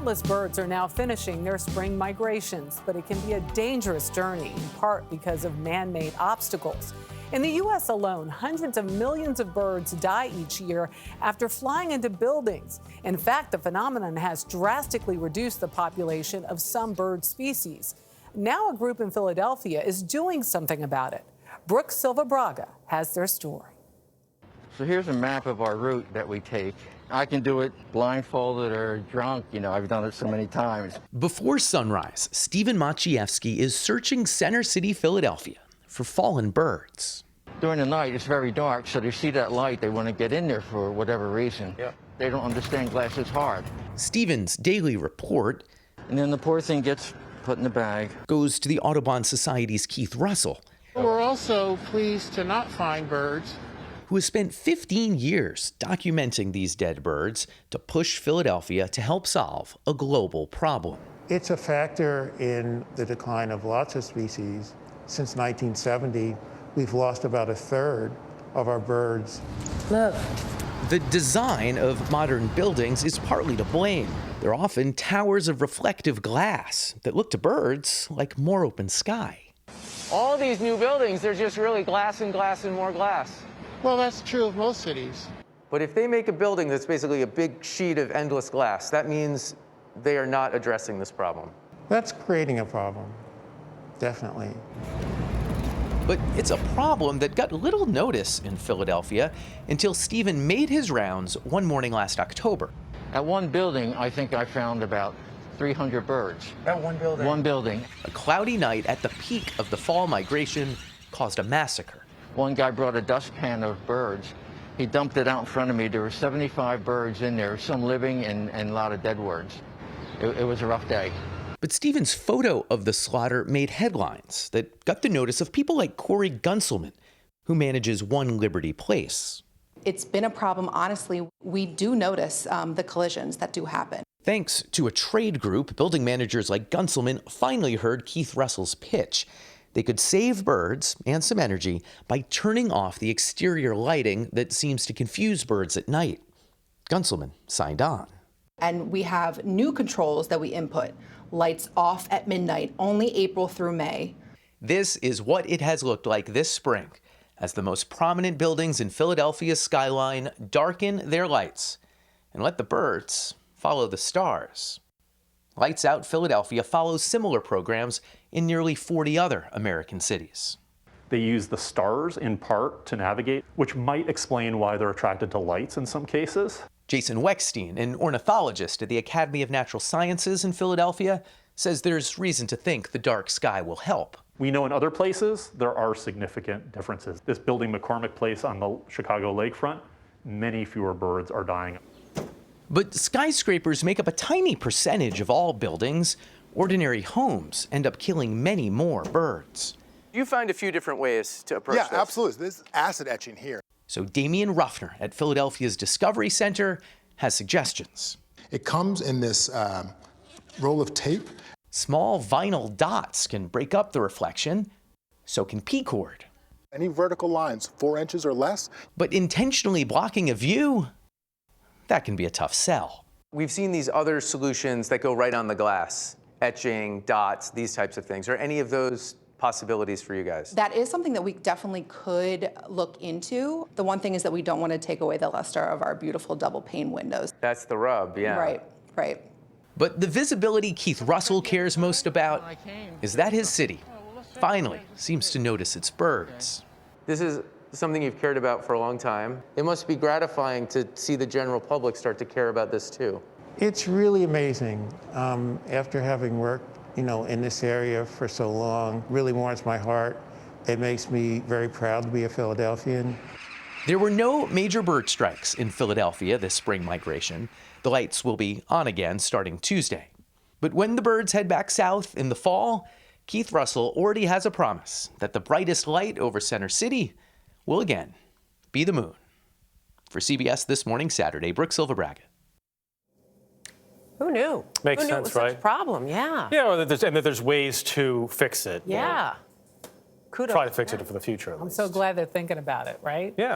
Countless birds are now finishing their spring migrations, but it can be a dangerous journey, in part because of man-made obstacles. In the U.S. alone, hundreds of millions of birds die each year after flying into buildings. In fact, the phenomenon has drastically reduced the population of some bird species. Now a group in Philadelphia is doing something about it. Brook Silva-Braga has their story. So here's a map of our route that we take. I can do it blindfolded or drunk. I've done it so many times. Before sunrise, Stephen Maciejewski is searching Center City, Philadelphia for fallen birds. During the night, it's very dark, so they see that light, they want to get in there for whatever reason. Yep. They don't understand glass is hard. Stephen's daily report, and then the poor thing gets put in the bag, goes to the Audubon Society's Keith Russell. We're also pleased to not find birds, who has spent 15 years documenting these dead birds to push Philadelphia to help solve a global problem. It's a factor in the decline of lots of species. Since 1970, we've lost about a third of our birds. Look. The design of modern buildings is partly to blame. They're often towers of reflective glass that look to birds like more open sky. All these new buildings, they're just really glass and glass and more glass. Well, that's true of most cities. But if they make a building that's basically a big sheet of endless glass, that means they are not addressing this problem. That's creating a problem, definitely. But it's a problem that got little notice in Philadelphia until Stephen made his rounds one morning last October. At one building, I think I found about 300 birds. At one building? One building. A cloudy night at the peak of the fall migration caused a massacre. One guy brought a dustpan of birds. He dumped it out in front of me. There were 75 birds in there, some living and a lot of dead birds. It was a rough day. But Stephen's photo of the slaughter made headlines that got the notice of people like Corey Gunselman, who manages One Liberty Place. It's been a problem, honestly. We do notice the collisions that do happen. Thanks to a trade group, building managers like Gunselman finally heard Keith Russell's pitch. They could save birds and some energy by turning off the exterior lighting that seems to confuse birds at night. Gunselman signed on. And we have new controls that we input. Lights off at midnight, only April through May. This is what it has looked like this spring as the most prominent buildings in Philadelphia's skyline darken their lights and let the birds follow the stars. Lights Out Philadelphia follows similar programs in nearly 40 other American cities. They use the stars in part to navigate, which might explain why they're attracted to lights in some cases. Jason Weckstein, an ornithologist at the Academy of Natural Sciences in Philadelphia, says there's reason to think the dark sky will help. We know in other places there are significant differences. This building, McCormick Place on the Chicago lakefront, many fewer birds are dying. But skyscrapers make up a tiny percentage of all buildings. Ordinary homes end up killing many more birds. You find a few different ways to approach this. Yeah, absolutely. This is acid etching here. So Damian Ruffner at Philadelphia's Discovery Center has suggestions. It comes in this roll of tape. Small vinyl dots can break up the reflection, so can P-cord. Any vertical lines, 4 inches or less. But intentionally blocking a view, that can be a tough sell. We've seen these other solutions that go right on the glass, etching, dots, these types of things. Are any of those possibilities for you guys? That is something that we definitely could look into. The one thing is that we don't want to take away the luster of our beautiful double pane windows. That's the rub, yeah. Right. But the visibility Keith Russell cares most about is that his city finally seems to notice its birds. This is something you've cared about for a long time. It must be gratifying to see the general public start to care about this too. It's really amazing. After having worked, in this area for so long, really warms my heart. It makes me very proud to be a Philadelphian. There were no major bird strikes in Philadelphia this spring migration. The lights will be on again starting Tuesday. But when the birds head back south in the fall, Keith Russell already has a promise that the brightest light over Center City will again be the moon. For CBS This Morning Saturday, Brook Silva-Braga. Who knew? Makes Who knew sense, it was right? Such a problem, yeah. Yeah, and that there's ways to fix it. Yeah. Kudos. Try to fix it for the future, at I'm least. so glad they're thinking about it, right? Yeah.